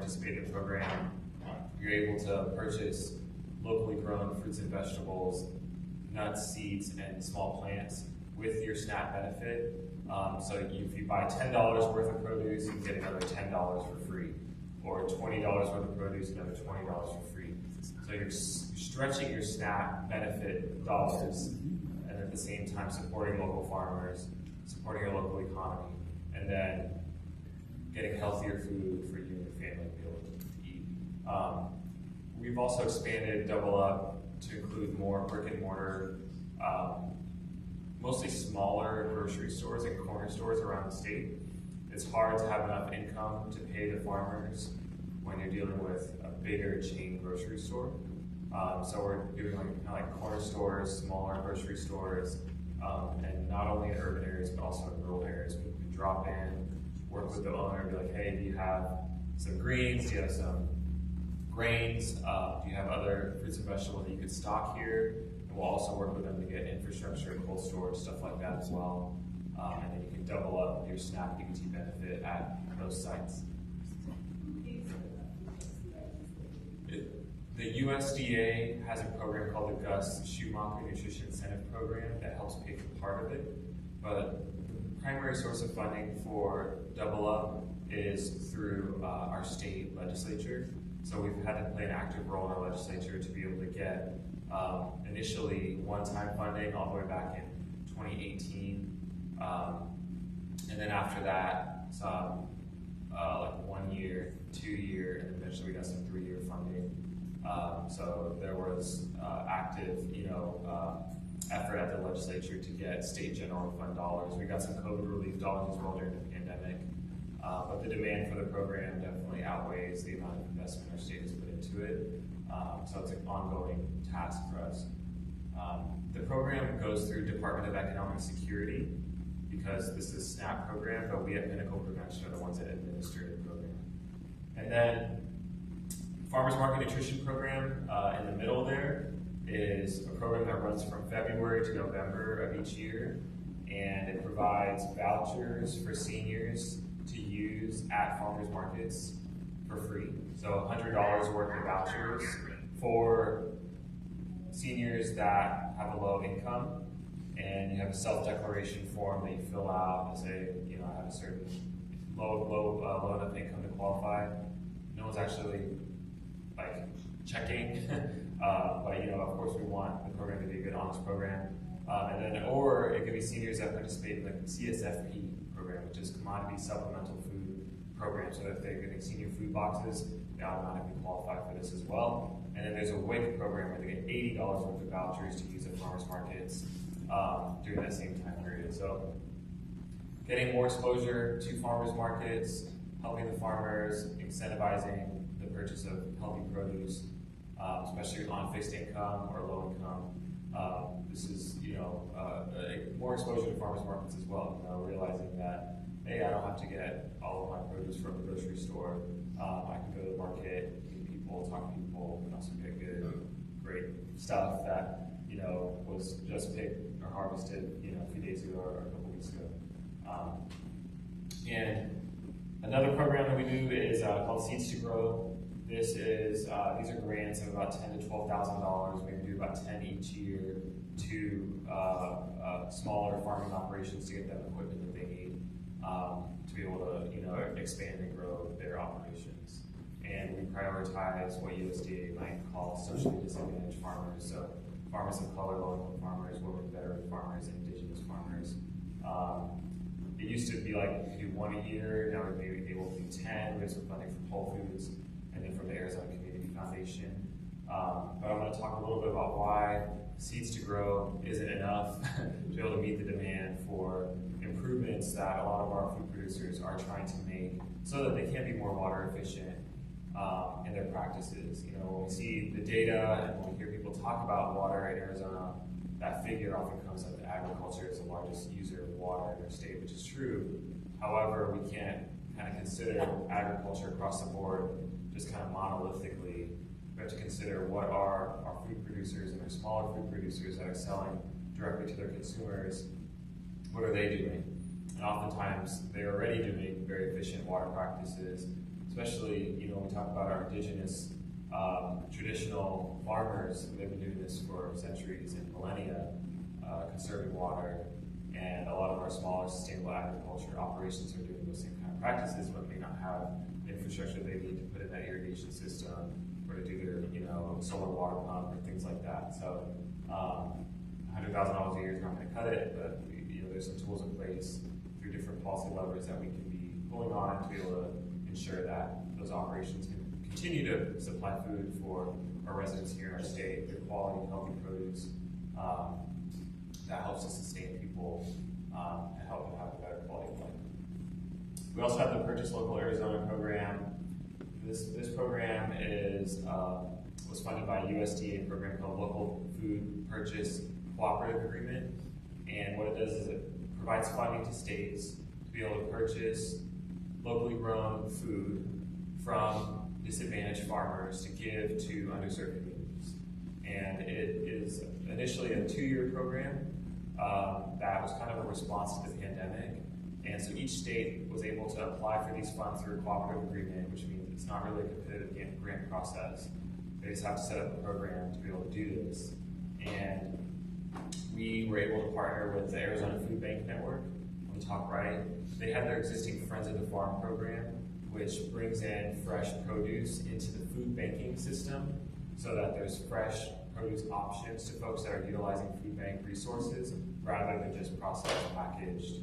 participate in the program, you're able to purchase locally grown fruits and vegetables, nuts, seeds, and small plants with your SNAP benefit. So if you buy $10 worth of produce, you can get another $10 for free, or $20 worth of produce, another $20 for free. So you're stretching your SNAP benefit dollars, and at the same time supporting local farmers, supporting your local economy, and then getting healthier food for you and your family to be able to eat. We've also expanded Double Up to include more brick and mortar, mostly smaller grocery stores and corner stores around the state. It's hard to have enough income to pay the farmers when you're dealing with a bigger chain grocery store. So we're doing like corner stores, smaller grocery stores, and not only in urban areas but also in rural areas. We can drop in, work with the owner, and be like, hey, do you have some greens? Do you have some grains? Do you have other fruits and vegetables that you could stock here? And we'll also work with them to get infrastructure, cold storage, stuff like that as well. And then you can double up your SNAP EBT benefit at those sites. The USDA has a program called the Gus Schumacher Nutrition Incentive Program that helps pay for part of it. But the primary source of funding for Double Up is through our state legislature. So we've had to play an active role in our legislature to be able to get initially one-time funding all the way back in 2018. And then after that, some like 1 year, 2 year, and eventually we got some 3-year funding. So there was active, effort at the legislature to get state general fund dollars. We got some COVID relief dollars as well during the pandemic. But the demand for the program definitely outweighs the amount of investment our state has put into it. So it's an ongoing task for us. The program goes through Department of Economic Security because this is a SNAP program, but we at Pinnacle Prevention are the ones that administer the program. And then Farmers Market Nutrition Program in the middle there is a program that runs from February to November of each year, and it provides vouchers for seniors to use at farmers markets for free. So $100 worth of vouchers for seniors that have a low income, and you have a self-declaration form that you fill out and say, I have a certain low enough income to qualify. No one's actually checking, but of course we want the program to be a good, honest program. Or it could be seniors that participate in the CSFP program, which is Commodity Supplemental Food Program. So if they're getting senior food boxes, they automatically qualify for this as well. And then there's a WIC program where they get $80 worth of vouchers to use at farmers markets during that same time period. So getting more exposure to farmers markets, helping the farmers, incentivizing the purchase of healthy produce, especially on fixed income or low income. This is, more exposure to farmers markets as well. Realizing that, hey, I don't have to get all of my produce from the grocery store. I can go to the market, meet people, talk to people, and also get good, great stuff that was just picked or harvested, a few days ago or a couple weeks ago. And another program that we do is called Seeds to Grow. These are grants of about $10,000 to $12,000. We do about 10 each year to smaller farming operations to get them equipment that they need to be able to expand and grow their operations. And we prioritize what USDA might call socially disadvantaged farmers, so farmers of color, low-income farmers, women, veteran farmers, indigenous farmers. It used to be like you could do 1 a year. Now we're maybe able to do 10. We have some funding from Whole Foods and then from the Arizona Community Foundation. But I want to talk a little bit about why Seeds to Grow isn't enough to be able to meet the demand for improvements that a lot of our food producers are trying to make so that they can be more water efficient in their practices. When we see the data and when we hear people talk about water in Arizona, that figure often comes up that agriculture is the largest user of water in our state, which is true. However, we can't kind of consider agriculture across the board just kind of monolithically. We have to consider what are our food producers and our smaller food producers that are selling directly to their consumers, what are they doing? And oftentimes they're already doing very efficient water practices. So especially, when we talk about our indigenous traditional farmers. They've been doing this for centuries and millennia, conserving water, and a lot of our smaller sustainable agriculture operations are doing those same kind of practices, but may not have the infrastructure they need to put in that irrigation system or to do their, solar water pump or things like that. So, $100,000 a year is not going to cut it, but there's some tools in place through different policy levers that we can be pulling on to be able to ensure that those operations can continue to supply food for our residents here in our state, good quality, healthy produce that helps to sustain people and help them have a better quality of life. We also have the Purchase Local Arizona program. This program was funded by a USDA program called Local Food Purchase Cooperative Agreement. And what it does is it provides funding to states to be able to purchase locally grown food from disadvantaged farmers to give to underserved communities. And it is initially a 2-year program that was kind of a response to the pandemic. And so each state was able to apply for these funds through a cooperative agreement, which means it's not really a competitive grant process. They just have to set up a program to be able to do this. And we were able to partner with the Arizona Food Bank Network on the top right. They have their existing Friends of the Farm program, which brings in fresh produce into the food banking system so that there's fresh produce options to folks that are utilizing food bank resources rather than just processed, packaged,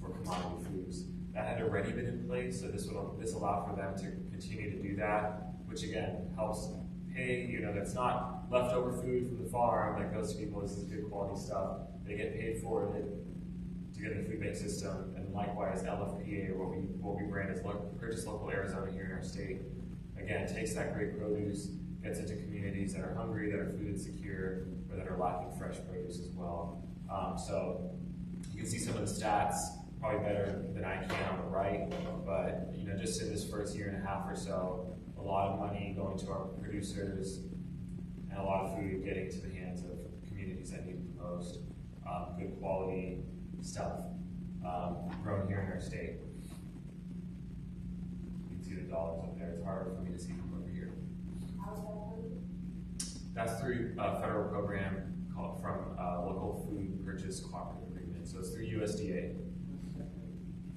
for commodity foods. That had already been in place, so this allowed for them to continue to do that, which again helps pay, that's not leftover food from the farm that goes to people. This is good quality stuff. They get paid for it to get in the food bank system, and likewise LFPA, or what we brand as Purchase Local Arizona here in our state, again takes that great produce, gets into communities that are hungry, that are food insecure, or that are lacking fresh produce as well. So you can see some of the stats, probably better than I can on the right, but just in this first year and a half or so, a lot of money going to our producers and a lot of food getting to the hands of communities that need it the most. Good quality stuff grown here in our state. You can see the dollars up there. It's harder for me to see from over here. How's that? That's through a federal program called from Local Food Purchase Cooperative Agreement. So it's through USDA.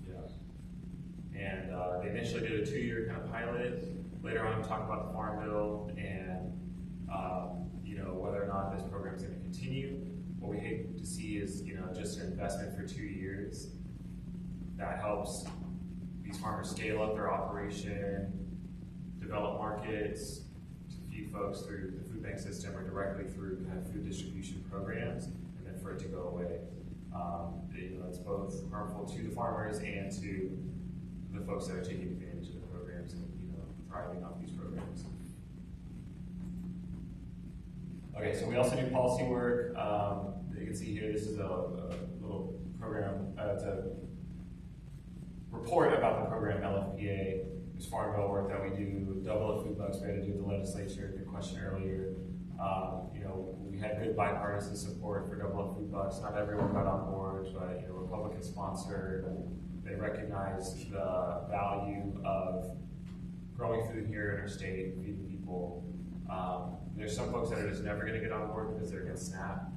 Yeah. And they initially did a 2-year kind of pilot. Later on, we'll talk about the Farm Bill and whether or not this program is going to continue. What we hate to see is just an investment for 2 years that helps these farmers scale up their operation, develop markets, to feed folks through the food bank system or directly through kind of food distribution programs, and then for it to go away. It's both harmful to the farmers and to the folks that are taking advantage of the programs and thriving off these programs. Okay, so we also do policy work. You can see here, this is a little program. It's a report about the program LFPA. There's Farm Bill work that we do, double the food bucks we had to do with the legislature. Good question earlier. We had good bipartisan support for double the food bucks. Not everyone got on board, but Republican sponsored. They recognized the value of growing food here in our state, feeding people. There's some folks that are just never going to get on board because they're against SNAP.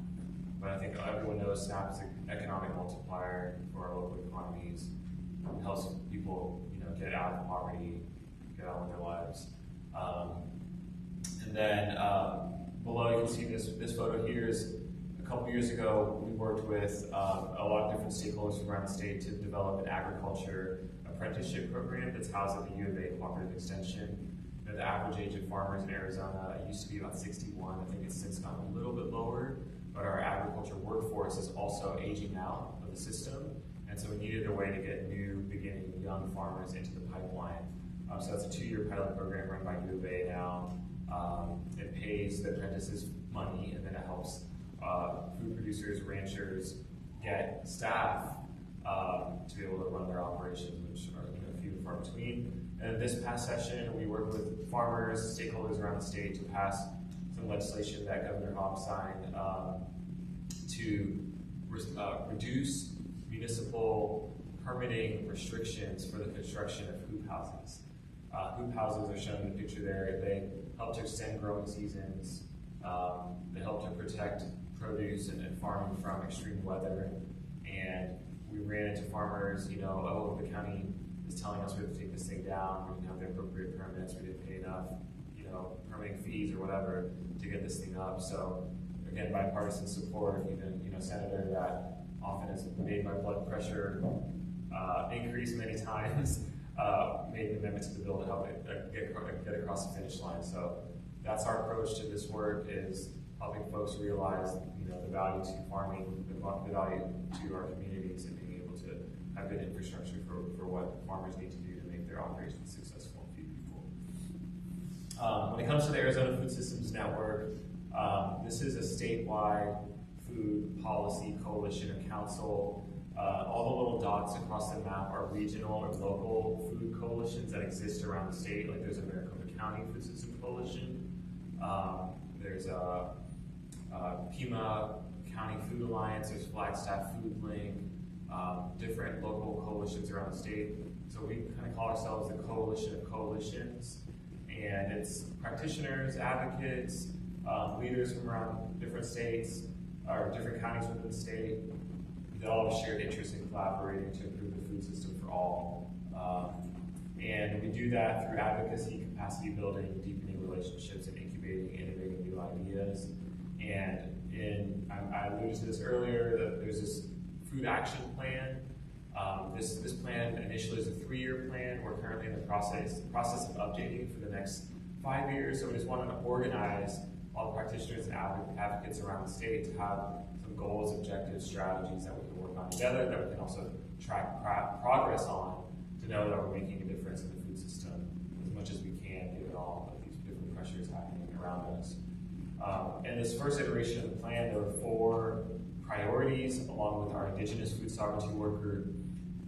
But I think everyone knows SNAP is an economic multiplier for our local economies. It helps people, get out of poverty, get on with their lives. And then below you can see this photo here is a couple years ago we worked with a lot of different stakeholders around the state to develop an agriculture apprenticeship program that's housed at the U of A Cooperative Extension. The average age of farmers in Arizona used to be about 61. I think it's since gotten a little bit lower, but our agriculture workforce is also aging out of the system, and so we needed a way to get new, beginning young farmers into the pipeline. So that's a 2-year pilot program run by U of A now. It pays the apprentices money, and then it helps food producers, ranchers get staff to be able to run their operations, which are few and far between. And this past session, we worked with farmers, stakeholders around the state to pass some legislation that Governor Hobbs signed to reduce municipal permitting restrictions for the construction of hoop houses. Hoop houses are shown in the picture there. They help to extend growing seasons. They help to protect produce and farming from extreme weather. And we ran into farmers, oh, the county is telling us we have to take this thing down. We didn't have the appropriate permits. We didn't pay enough, permitting fees or whatever to get this thing up. So again, bipartisan support. Even senator that often has made my blood pressure increase many times made an amendment to the bill to help it get across the finish line. So that's our approach to this work, is helping folks realize the value to farming, the value to our communities, and being able to have good infrastructure for what farmers need to do to make their operations successful and feed people. When it comes to the Arizona Food Systems Network, this is a statewide food policy coalition or council. All the little dots across the map are regional or local food coalitions that exist around the state. Like there's a Maricopa County Food System Coalition. There's a Pima County Food Alliance. There's Flagstaff Food Link. Different local coalitions around the state. So we kind of call ourselves the coalition of coalitions. And it's practitioners, advocates, leaders from around different states or different counties within the state. They all have a shared interest in collaborating to improve the food system for all. And we do that through advocacy, capacity building, deepening relationships, and incubating, innovating new ideas. And I alluded to this earlier, that there's this food action plan. This plan initially is a 3-year plan. We're currently in the process of updating for the next 5 years. So we just want to organize all the practitioners and advocates around the state to have some goals, objectives, strategies that we can work on together, that we can also track progress on, to know that we're making a difference in the food system as much as we can, given all of these different pressures happening around us. In this first iteration of the plan, there were 4 priorities, along with our Indigenous Food Sovereignty Work Group.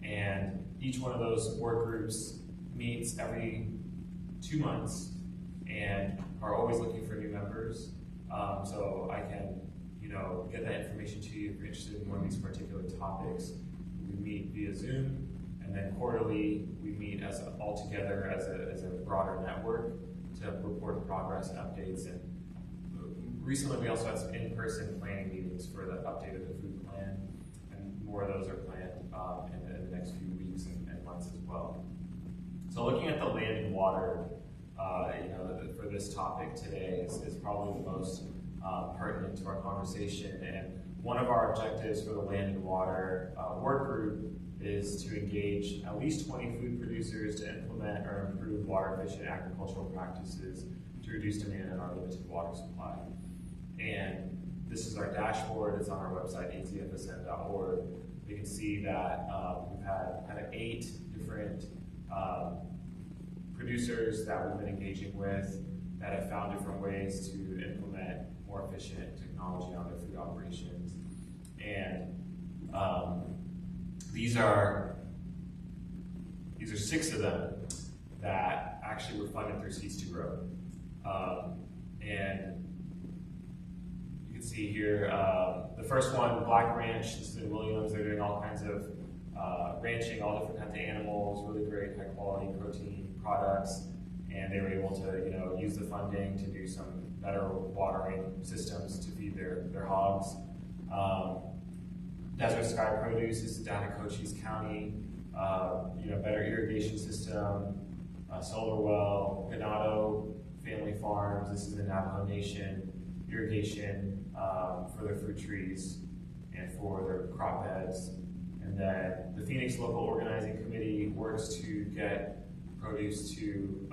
And each one of those work groups meets every 2 months and are always looking for new members. So I can, get that information to you if you're interested in one of these particular topics. We meet via Zoom, and then quarterly we meet all together as a broader network to report progress and updates. And recently we also had some in-person planning meetings for the update of the food plan, and more of those are planned in the next few weeks and months as well. So looking at the land and water, for this topic today is probably the most pertinent to our conversation. And one of our objectives for the land and water work group is to engage at least 20 food producers to implement or improve water-efficient agricultural practices to reduce demand on our limited water supply. And this is our dashboard. It's on our website, azfsn.org. You can see that we've had kind of 8 different producers that we've been engaging with that have found different ways to implement more efficient technology on their food operations. And these are 6 of them that actually were funded through Seeds to Grow. And you can see here, the first one, Black Ranch, this is in Williams. They're doing all kinds of ranching, all different kinds of animals, really great high quality protein products. And they were able to, use the funding to do some better watering systems to feed their hogs. Desert Sky Produce is down in Cochise County. Better irrigation system, solar well, Ganado Family Farms. This is the Navajo Nation. Irrigation for their fruit trees and for their crop beds. And then the Phoenix Local Organizing Committee works to get produce to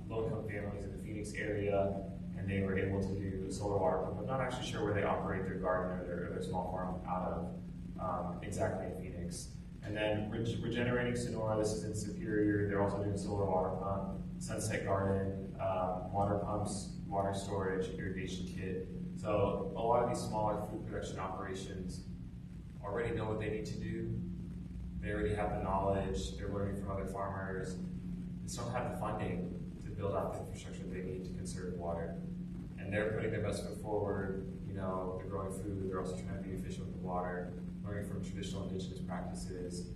low-income families in the Phoenix area, and they were able to do a solar water pump. I'm not actually sure where they operate their garden or their small farm out of, exactly in Phoenix. And then Regenerating Sonora, this is in Superior. They're also doing solar water pump, Sunset Garden, water pumps, water storage, irrigation kit. So a lot of these smaller food production operations already know what they need to do. They already have the knowledge. They're learning from other farmers. They just don't have the funding to build out the infrastructure they need to conserve water. And they're putting their best foot forward. They're growing food. They're also trying to be efficient with the water, learning from traditional indigenous practices.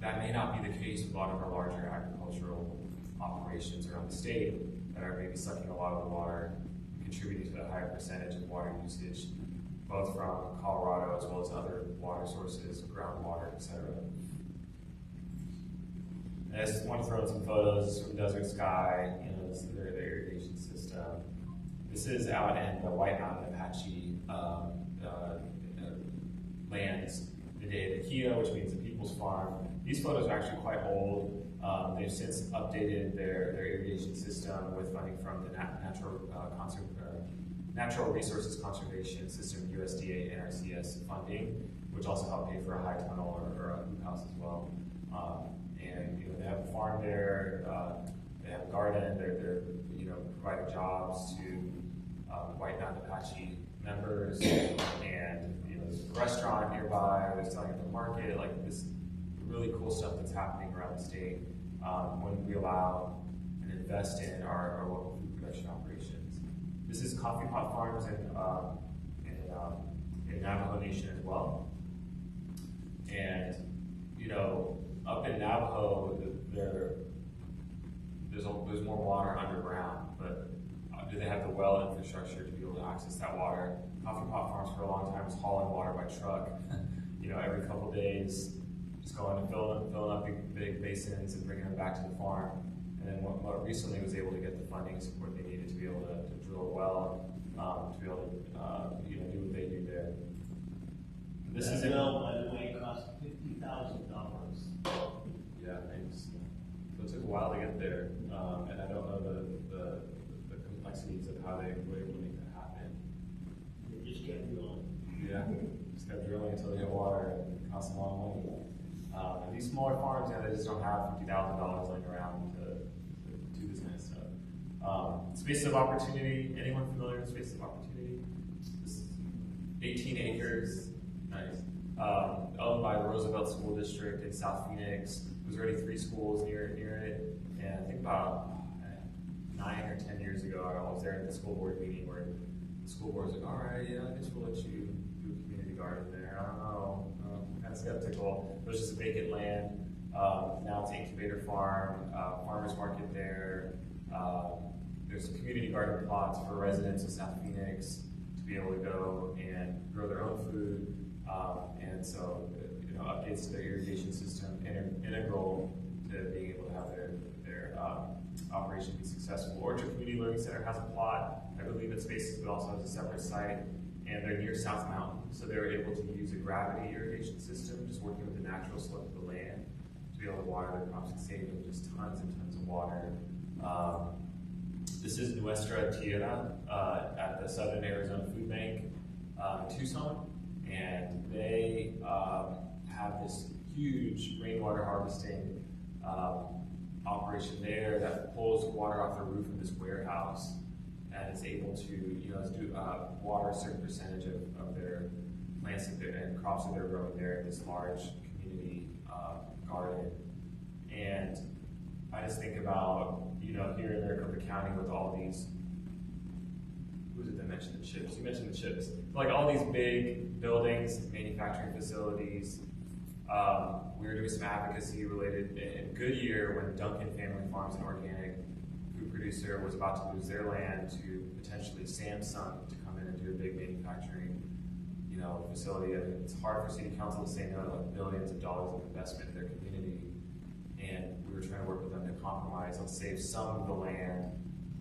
That may not be the case with a lot of our larger agricultural operations around the state that are maybe sucking a lot of the water, contributing to a higher percentage of water usage, both from Colorado as well as other water sources, groundwater, etc. And I just want to throw in some photos from Desert Sky. This is their irrigation system. This is out in the White Mountain Apache lands, the Day of the Kio, which means the People's Farm. These photos are actually quite old. They've since updated their irrigation system with funding from the Natural Resources Conservation System, USDA NRCS funding, which also helped pay for a high tunnel or a hoop house as well. And they have a farm there, they have a garden, they're providing jobs to White Mountain Apache members, and there's a restaurant nearby, they're selling at the market, like this really cool stuff that's happening around the state when we allow and invest in our local food production operations. This is coffee pot farms in Navajo Nation as well. And up in Navajo, there's more water underground, but do they have the well infrastructure to be able to access that water? Coffee pot farms for a long time was hauling water by truck. Every couple of days, just going and filling up big basins and bringing them back to the farm. And then what recently was able to get the funding support they needed to be able to drill a well, to be able to do what they do there. This is well, by the way, cost $50,000. Yeah, thanks. So it took a while to get there, and I don't know the complexities of how they were able to make that happen. They just kept drilling. Yeah, just kept drilling until they hit water, and it cost them a lot of money. And these smaller farms, they just don't have $50,000 laying around to do this kind of stuff. Spaces of Opportunity, anyone familiar with Spaces of Opportunity? This is 18 acres, nice. Owned by the Roosevelt School District in South Phoenix. There's already 3 schools near it, and I think about 9 or 10 years ago, I was there at the school board meeting where the school board was like, all right, yeah, I guess we'll let you do a community garden there. I don't know, I'm kind of skeptical. It was just a vacant land. Now it's an incubator farm, farmer's market there. There's community garden plots for residents of South Phoenix to be able to go and grow their own food. And so, updates to their irrigation system, integral to being able to have their operation be successful. Orchard Community Learning Center has a plot, I believe at Spaces, but also has a separate site, and they're near South Mountain, so they were able to use a gravity irrigation system, just working with the natural slope of the land to be able to water their crops and save them just tons and tons of water. This is Nuestra Tierra at the Southern Arizona Food Bank in Tucson, and they have this huge rainwater harvesting operation there that pulls water off the roof of this warehouse and is able to water a certain percentage of their plants and crops that they're growing there in this large community garden. And I just think about, here in Maricopa County with all these, who did I mention the chips? You mentioned the chips. Like all these big buildings, manufacturing facilities. We were doing some advocacy related in Goodyear when Duncan Family Farms, an organic food producer, was about to lose their land to potentially Samsung to come in and do a big manufacturing, facility. And it's hard for city council to say no to like billions of dollars of investment in their community. And we were trying to work with them to compromise. Let's save some of the land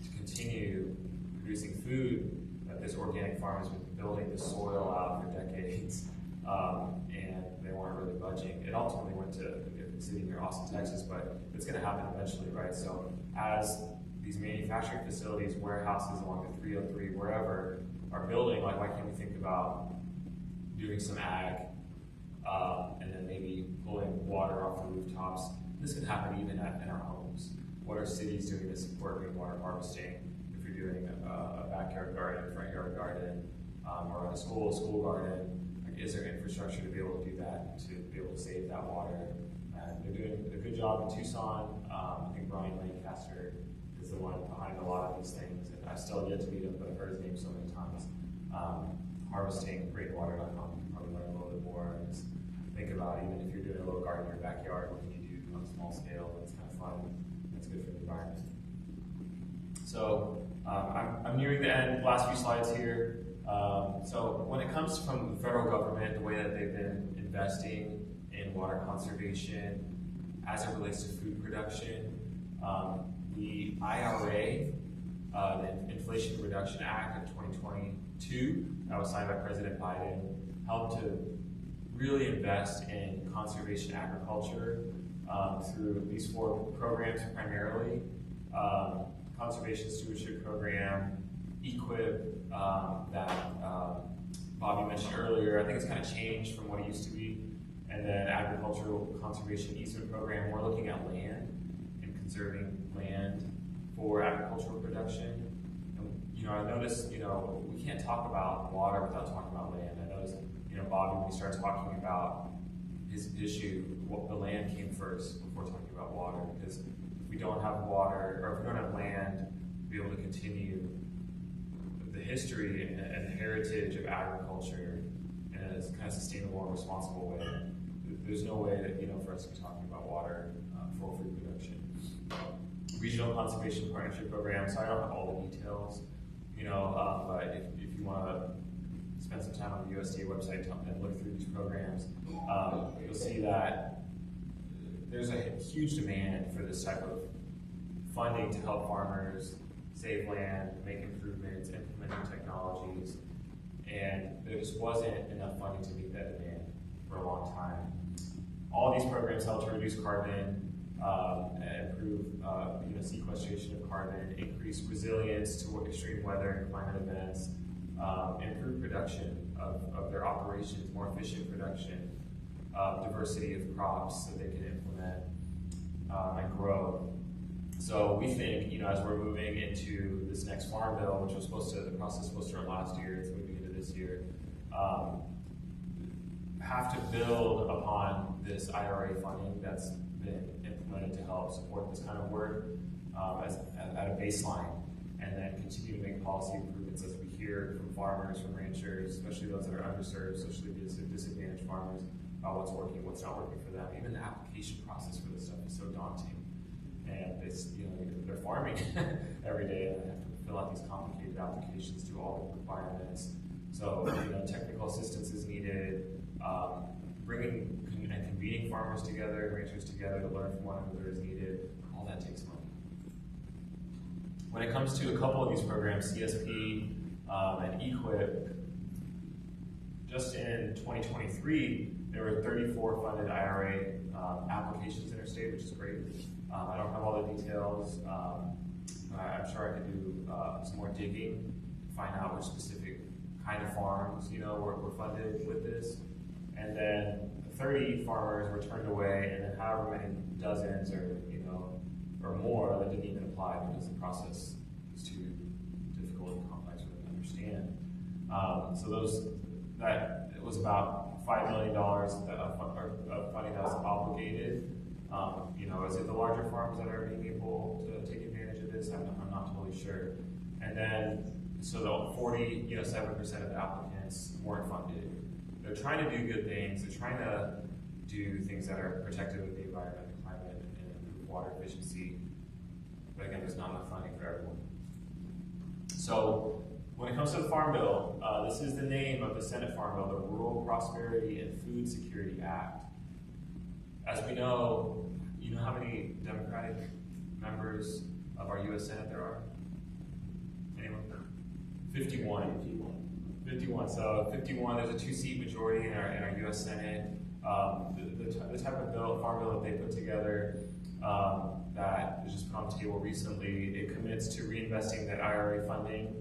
to continue producing food that this organic farm has been building the soil out for decades. And they weren't really budging. It ultimately went to a city near Austin, Texas, but it's going to happen eventually, right? So as these manufacturing facilities, warehouses along the 303, wherever, are building, like why can't we think about doing some ag and then maybe pulling water off the rooftops? This can happen even in our homes. What are cities doing to support rainwater harvesting? If you're doing a backyard garden, front yard garden, or a school garden, is there infrastructure to be able to do that, to be able to save that water? And they're doing a good job in Tucson. I think Brian Lancaster is the one behind a lot of these things. And I've still yet to meet him, but I've heard his name so many times. Harvesting rainwater.com, probably learn a little bit more. And just think about, even if you're doing a little garden in your backyard, what can you do on a small scale? It's kind of fun. It's good for the environment. So I'm nearing the end. Last few slides here. So when it comes from the federal government, the way that they've been investing in water conservation as it relates to food production, the IRA, the Inflation Reduction Act of 2022, that was signed by President Biden, helped to really invest in conservation agriculture through these 4 programs primarily. Conservation Stewardship Program, EQIP, that Bobby mentioned earlier. I think it's kind of changed from what it used to be. And then Agricultural Conservation Easement Program, we're looking at land and conserving land for agricultural production. And, I noticed, we can't talk about water without talking about land. I noticed, Bobby, when he starts talking about his issue, the land came first before talking about water, because if we don't have water, or if we don't have land to be able to continue the history and the heritage of agriculture in a kind of sustainable and responsible way, there's no way that, for us to be talking about water for food production. Regional Conservation Partnership Program, so I don't have all the details, but if you want to spend some time on the USDA website and look through these programs, you'll see that there's a huge demand for this type of funding to help farmers save land, make improvements, implement new technologies, and there just wasn't enough funding to meet that demand for a long time. All these programs help to reduce carbon, improve sequestration of carbon, increase resilience to extreme weather and climate events, improve production of their operations, more efficient production, diversity of crops that they can implement and grow. So we think, as we're moving into this next farm bill, which was the process was supposed to start last year, it's moving into this year, have to build upon this IRA funding that's been implemented to help support this kind of work at a baseline, and then continue to make policy improvements as we hear from farmers, from ranchers, especially those that are underserved, socially disadvantaged farmers, about what's working, what's not working for them. Even the application process for this stuff is so daunting. And they're farming every day, and they have to fill out these complicated applications, do all the requirements. So, technical assistance is needed. Bringing and convening farmers together and ranchers together to learn from one another is needed. All that takes money. When it comes to a couple of these programs, CSP and EQIP, just in 2023, there were 34 funded IRA applications interstate, which is great. I don't have all the details. I'm sure I could do some more digging to find out which specific kind of farms, were funded with this. And then 30 farmers were turned away, and then however many dozens or more that didn't even apply because the process was too difficult and complex for them to understand. It was about $5 million of funding that was obligated. Is it the larger farms that are being able to take advantage of this? I'm not totally sure. And then, so the 7% of the applicants weren't funded. They're trying to do good things. They're trying to do things that are protective of the environment, the climate, and improve water efficiency. But again, there's not enough funding for everyone. So when it comes to the Farm Bill, this is the name of the Senate Farm Bill, the Rural Prosperity and Food Security Act. As we know, you know how many Democratic members of our U.S. Senate there are? Anyone? 51. 51. So 51, there's a 2-seat majority in our U.S. Senate. The type of farm bill that they put together that was just put on the table recently, it commits to reinvesting that IRA funding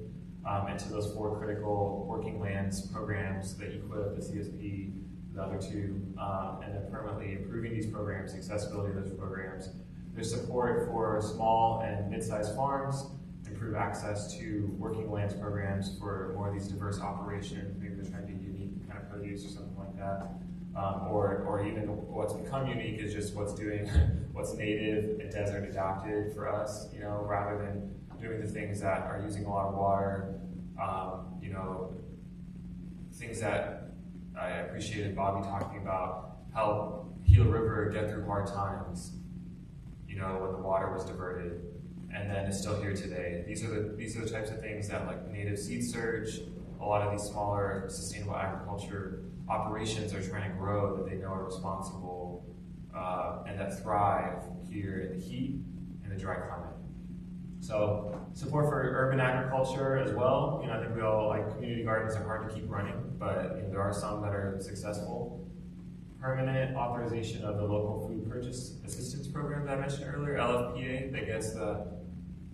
into those 4 critical working lands programs, the EQIP, the CSP, the other 2, and then permanently improving these programs, accessibility of those programs. There's support for small and mid-sized farms, improve access to working lands programs for more of these diverse operations. Maybe they're trying to do unique kind of produce or something like that. Or even what's become unique is just what's native and desert adapted for us, rather than doing the things that are using a lot of water, things that I appreciated Bobby talking about, help heal a river, get through hard times. when the water was diverted, and then is still here today. These are the types of things that like native seed surge, a lot of these smaller sustainable agriculture operations are trying to grow that they know are responsible and that thrive here in the heat and the dry climate. So support for urban agriculture as well. I think we all like community gardens are hard to keep running, but there are some that are successful. Permanent authorization of the local food purchase assistance program that I mentioned earlier, LFPA, that gets the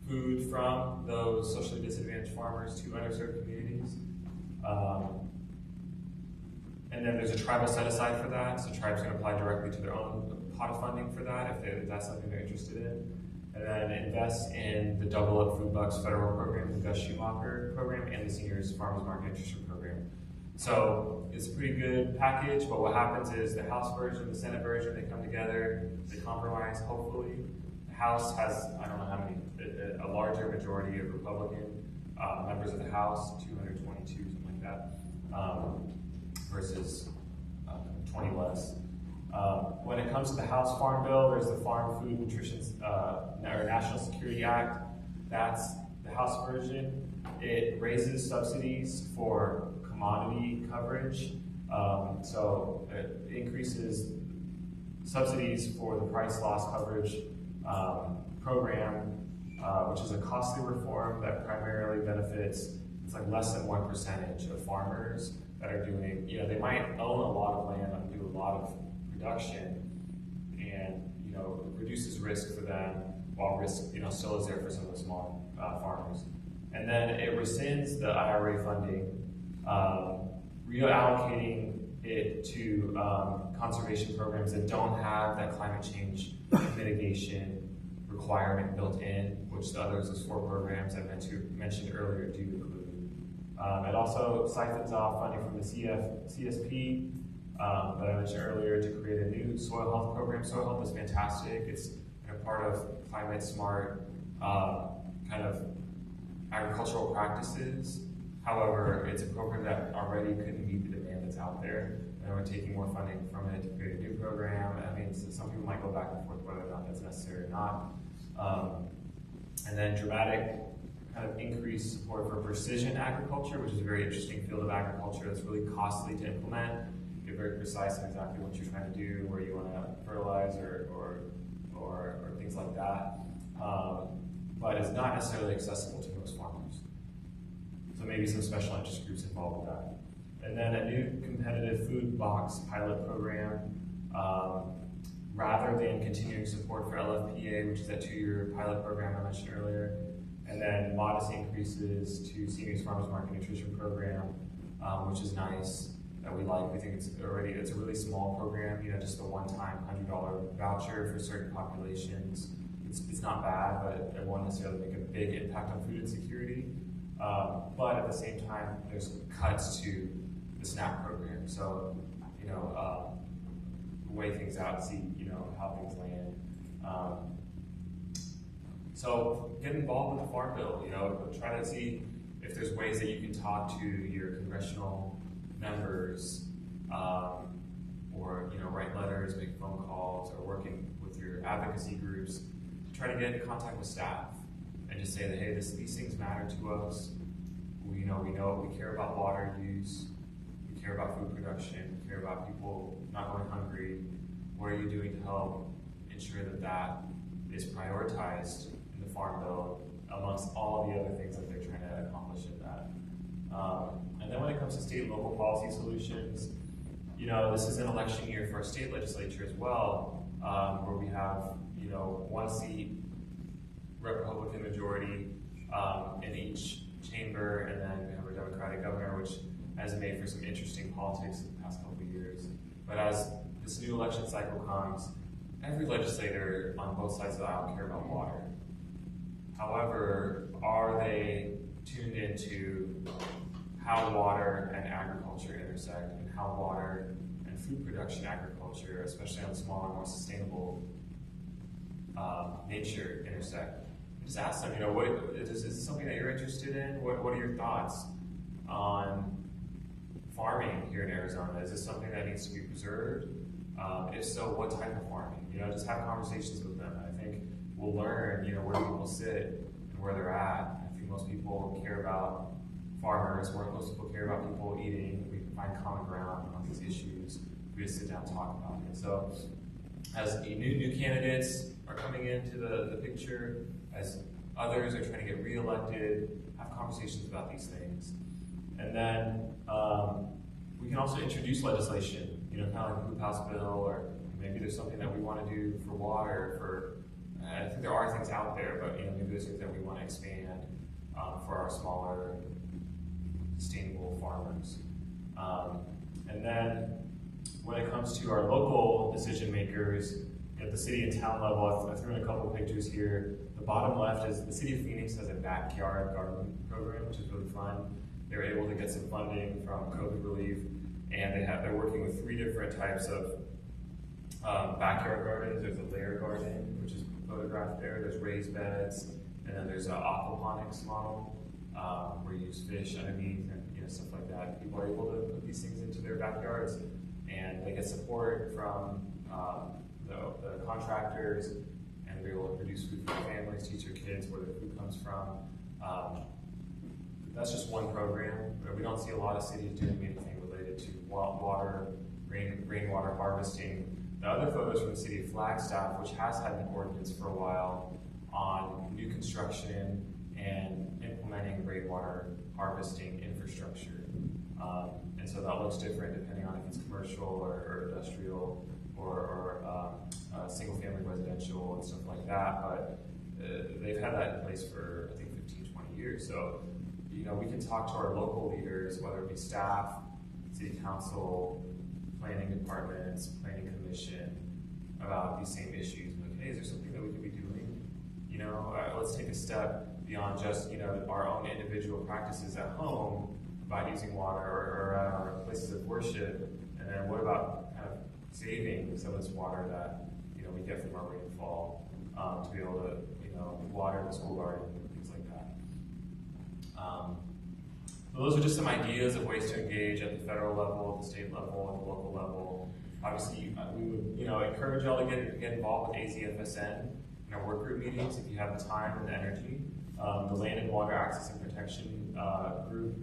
food from those socially disadvantaged farmers to underserved communities. And then there's a tribal set aside for that, so tribes can apply directly to their own pot of funding for that if that's something they're interested in. And then invest in the Double Up Food Bucks federal program, the Gus Schumacher program, and the Seniors Farmers Market Nutrition program. So it's a pretty good package, but what happens is the House version, the Senate version, they come together, they compromise, hopefully. The House has, I don't know how many, a larger majority of Republican members of the House, 222, something like that, versus 20 less. When it comes to the House Farm Bill, there's the Farm Food Nutrition or National Security Act. That's the House version. It raises subsidies for commodity coverage. So it increases subsidies for the price loss coverage program, which is a costly reform that primarily benefits, it's like less than 1% of farmers that are doing, they might own a lot of land and do a lot of production, and reduces risk for them, while risk still is there for some of the small farmers. And then it rescinds the IRA funding, reallocating it to conservation programs that don't have that climate change mitigation requirement built in, which the others, those 4 programs I mentioned earlier, do include. It also siphons off funding from the CSP that I mentioned earlier to create a new soil health program. Soil health is fantastic. It's part of climate smart kind of agricultural practices. However, it's a program that already couldn't meet the demand that's out there, and we're taking more funding from it to create a new program. I mean, some people might go back and forth whether or not that's necessary or not. And then dramatic kind of increased support for precision agriculture, which is a very interesting field of agriculture that's really costly to implement. Get very precise in exactly what you're trying to do, where you want to fertilize or things like that. But it's not necessarily accessible to most farmers. So maybe some special interest groups involved with that. And then a new competitive food box pilot program, rather than continuing support for LFPA, which is that 2-year pilot program I mentioned earlier. And then modest increases to Seniors Farmers Market Nutrition program, which is nice, that we like. We think it's a really small program, just a one-time $100 voucher for certain populations. It's not bad, but it won't necessarily make a big impact on food insecurity. But at the same time, there's cuts to the SNAP program. So, weigh things out, see, how things land. So get involved with the Farm Bill, try to see if there's ways that you can talk to your congressional members, or, write letters, make phone calls, or working with your advocacy groups to try to get in contact with staff and just say that, hey, these things matter to us. We know we care about water use, we care about food production, we care about people not going hungry. What are you doing to help ensure that is prioritized in the Farm Bill amongst all the other things that they're trying to accomplish in that? And then when it comes to state and local policy solutions, this is an election year for our state legislature as well, where we have, 1 seat, Republican majority in each chamber, and then we have a Democratic governor, which has made for some interesting politics in the past couple of years. But as this new election cycle comes, every legislator on both sides of the aisle care about water. However, are they tuned into how water and agriculture intersect, and how water and food production agriculture, especially on smaller, more sustainable nature, intersect? Just ask them, is this something that you're interested in? What are your thoughts on farming here in Arizona? Is this something that needs to be preserved? If so, what type of farming? Just have conversations with them. I think we'll learn, where people sit and where they're at. I think most people care about farmers, where most people care about people eating. We can find common ground on these issues. We just sit down and talk about it. So as new candidates are coming into the picture, as others are trying to get reelected, have conversations about these things. And then we can also introduce legislation, kind of like the Hoop House bill, or maybe there's something that we want to do for water, I think there are things out there, but maybe there's things that we want to expand for our smaller, sustainable farmers. And then when it comes to our local decision makers at the city and town level, I threw in a couple of pictures here. The bottom left is the city of Phoenix has a backyard garden program, which is really fun. They were able to get some funding from COVID relief, and they're working with 3 different types of backyard gardens. There's a layer garden, which is photographed there. There's raised beds, and then there's an aquaponics model where you use fish underneath and stuff like that. People are able to put these things into their backyards, and they get support from the contractors, and they're able to produce food for their families, teach their kids where their food comes from. That's just one program, but we don't see a lot of cities doing anything related to water, rainwater harvesting. The other photos from the city of Flagstaff, which has had an ordinance for a while on new construction and implementing rainwater harvesting infrastructure. And so that looks different depending on if it's commercial or industrial or single-family residential and stuff like that. But they've had that in place for, I think, 15, 20 years. So, we can talk to our local leaders, whether it be staff, city council, planning departments, planning commission, about these same issues. Like, hey, is there something that we could be doing? Let's take a step beyond just, our own individual practices at home about using water or at our places of worship. And then what about kind of saving some of this water that, we get from our rainfall to be able to, water the school garden and things like that. So those are just some ideas of ways to engage at the federal level, at the state level, at the local level. Obviously, we would, encourage y'all to get involved with AZFSN in our work group meetings if you have the time and the energy. The Land and Water Access and Protection group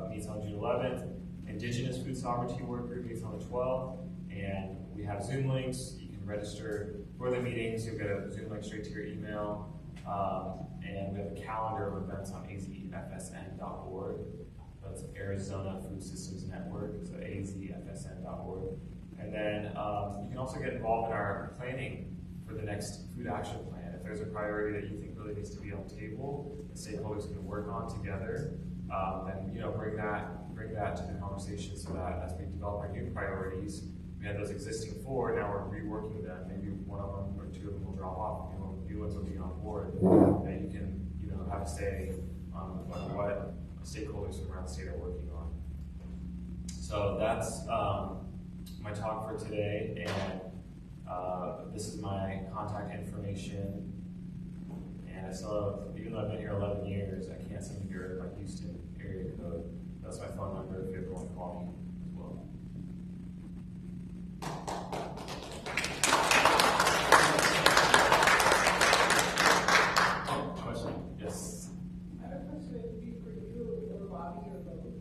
meets on June 11th. Indigenous Food Sovereignty Work Group meets on the 12th. And we have Zoom links. You can register for the meetings. You'll get a Zoom link straight to your email. And we have a calendar of events on azfsn.org. That's Arizona Food Systems Network, so azfsn.org. And then you can also get involved in our planning for the next food action plan. If there's a priority that you think really needs to be on the table, the stakeholders can work on together, then bring that to the conversation so that as we develop our new priorities, we have those existing 4, now we're reworking them. Maybe one of them or 2 of them will drop off, new ones will be on board, and you can have a say on what stakeholders from around the state are working on. So that's my talk for today, and this is my contact information. And so, even though I've been here 11 years, I can't seem to get rid of my Houston area code. That's my phone number if you ever want to call me as well. Question? Yes. I have a question that would be for you or Bobby or both.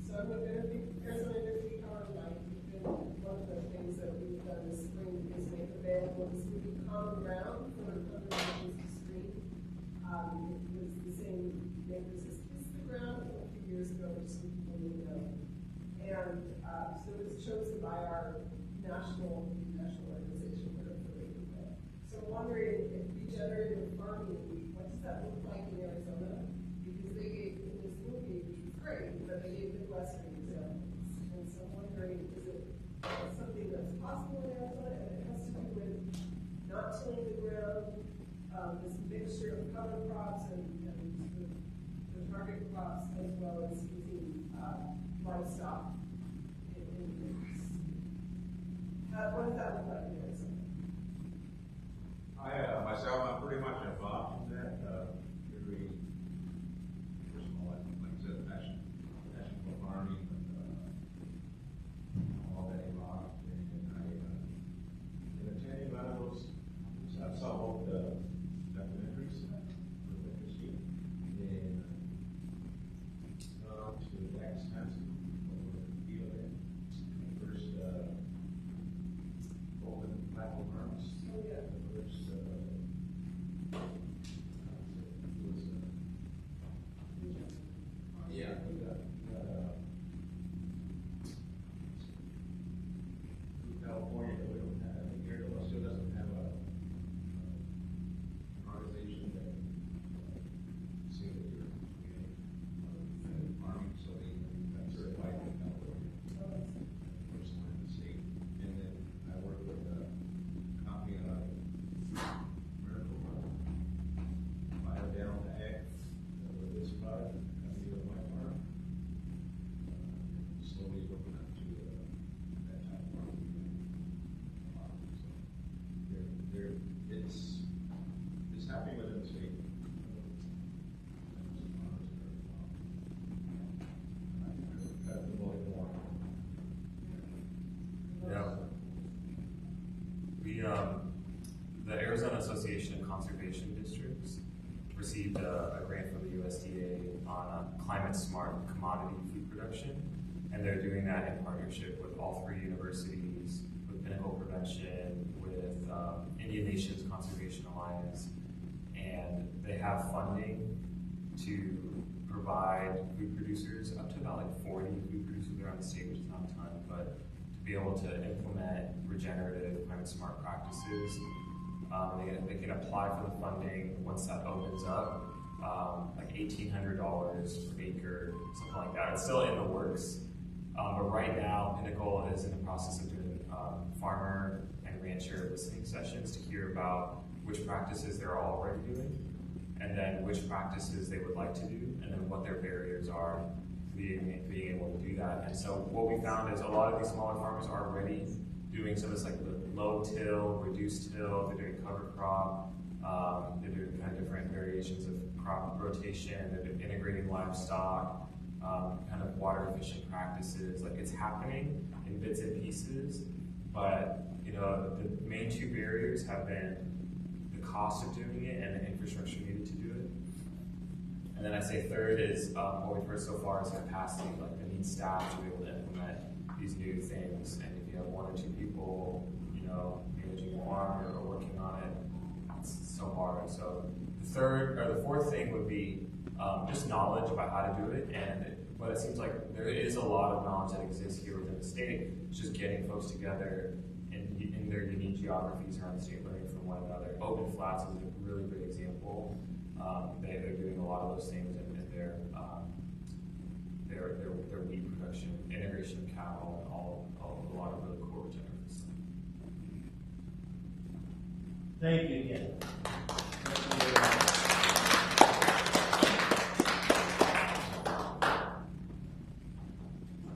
So I'm going to be Arizona Energy Power Rite. One of the things that we've done this spring is make available this really common ground for other regions to stream. It was the same makers as Kiss the Ground a few years ago, which some people may know. And so it was chosen by our national organization we're affiliated with. So I'm wondering if regenerative farming, what does that look like in Arizona? Because they gave, in this movie, which was great, but they gave Midwestern examples. And so I'm wondering, is it something that's possible in Arizona? And it has to do with not tilling the ground, this mixture of cover crops and the target crops, as well as using livestock in mix. What does that look like in Arizona? Myself, I'm pretty much involved in that. Very personal, like I said, national farming, all that involved. And I attended one of those. I saw the received a grant from the USDA on climate smart commodity food production, and they're doing that in partnership with all 3 universities, with Pinnacle Prevention, with Indian Nations Conservation Alliance, and they have funding to provide food producers, up to about like 40 food producers around the state, which is not a ton, but to be able to implement regenerative climate smart practices. They can apply for the funding once that opens up, like $1,800 per acre, something like that. It's still in the works, but right now Pinnacle is in the process of doing farmer and rancher listening sessions to hear about which practices they're already doing, and then which practices they would like to do, and then what their barriers are being able to do that. And so what we found is a lot of these smaller farmers are already doing some of this like low till, reduced till, they're doing cover crop, they're doing kind of different variations of crop rotation, they're integrating livestock, kind of water efficient practices. Like, it's happening in bits and pieces, but you know, the main 2 barriers have been the cost of doing it and the infrastructure needed to do it. And then I say third is what we've heard so far is capacity. Like, they need staff to be able to implement these new things. And if you have 1 or 2 people, you know, managing the farm or working on it, it's so hard. So the fourth thing would be just knowledge about how to do it. But it seems like there is a lot of knowledge that exists here within the state. It's just getting folks together in their unique geographies around the state, learning from one another. Open Flats is a really great example. They're doing a lot of those things in their wheat production, integration of cattle, and a lot of really cool regenerative stuff. Thank you again.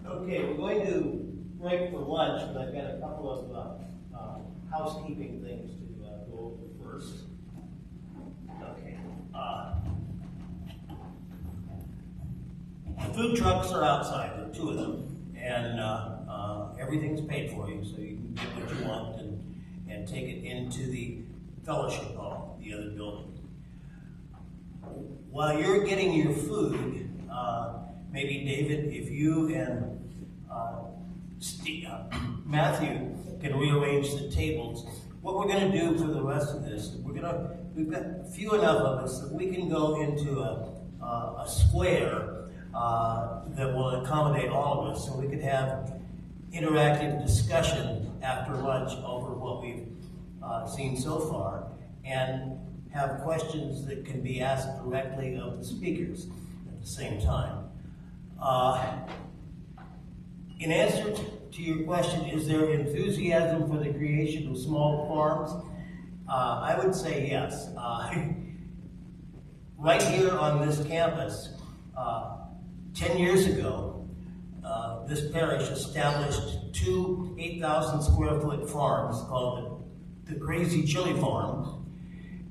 Okay, we're going to break for lunch, but I've got a couple of housekeeping things to go over first. Okay. Food trucks are outside. There are 2 of them, and everything's paid for you, so you can get what you want and take it into the fellowship hall, the other building. While you're getting your food, maybe David, if you and Matthew can rearrange the tables. What we're going to do for the rest of this, we've got few enough of us that we can go into a square that will accommodate all of us, so we could have interactive discussion after lunch over what we've seen so far, and have questions that can be asked directly of the speakers at the same time. In answer to your question, is there enthusiasm for the creation of small farms? I would say yes. Right here on this campus, 10 years ago, this parish established 2 8,000 square foot farms called the Crazy Chili Farm,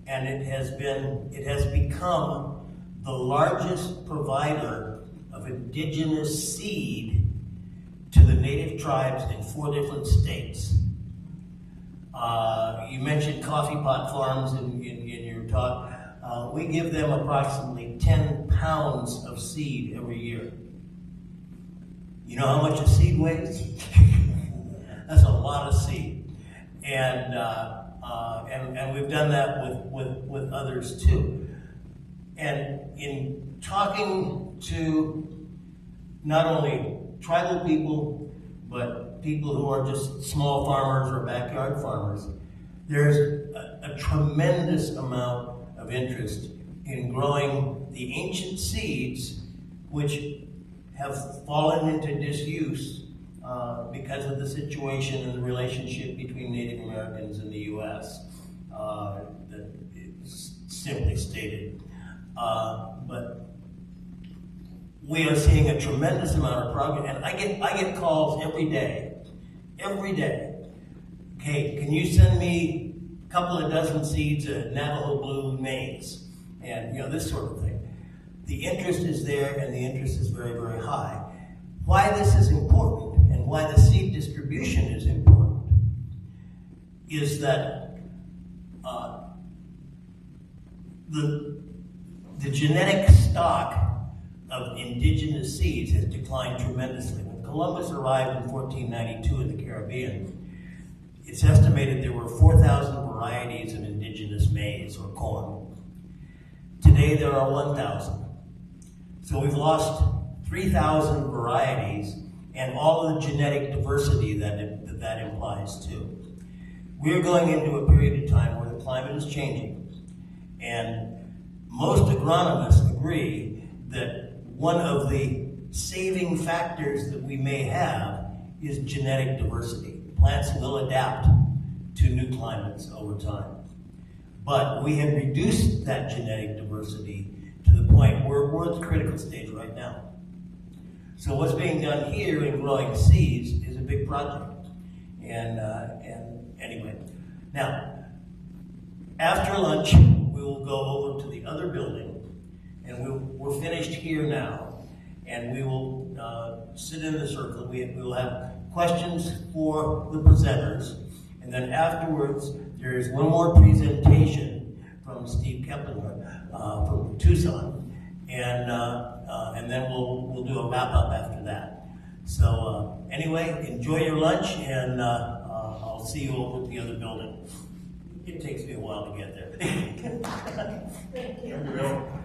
and it has become the largest provider of indigenous seed to the native tribes in 4 different states. You mentioned coffee pot farms in your talk. We give them approximately 10 pounds of seed every year. You know how much a seed weighs? That's a lot of seed. And we've done that with others too. And in talking to not only tribal people, but people who are just small farmers or backyard farmers, there's a tremendous amount of interest in growing the ancient seeds which have fallen into disuse because of the situation and the relationship between Native Americans and the U.S. That is simply stated. But we are seeing a tremendous amount of progress, and I get calls every day. Okay, can you send me a couple of dozen seeds of Navajo blue maize, and this sort of thing. The interest is there, and the interest is very, very high. Why this is important, and why the seed distribution is important, is that the genetic stock of indigenous seeds has declined tremendously. When Columbus arrived in 1492 in the Caribbean, it's estimated there were 4,000 varieties of indigenous maize or corn. Today there are 1,000. So we've lost 3,000 varieties and all of the genetic diversity that implies too. We're going into a period of time where the climate is changing, and most agronomists agree that one of the saving factors that we may have is genetic diversity. Plants will adapt to new climates over time. But we have reduced that genetic diversity to the point where we're at the critical stage right now. So what's being done here in growing seeds is a big project. And anyway, now, after lunch, we will go over to the other building, and we're finished here now, and we will sit in the circle. We will have questions for the presenters, and then afterwards, there is one more presentation from Steve Kepler from Tucson, and then we'll do a wrap-up after that. So anyway, enjoy your lunch, and I'll see you over at the other building. It takes me a while to get there. Thank you.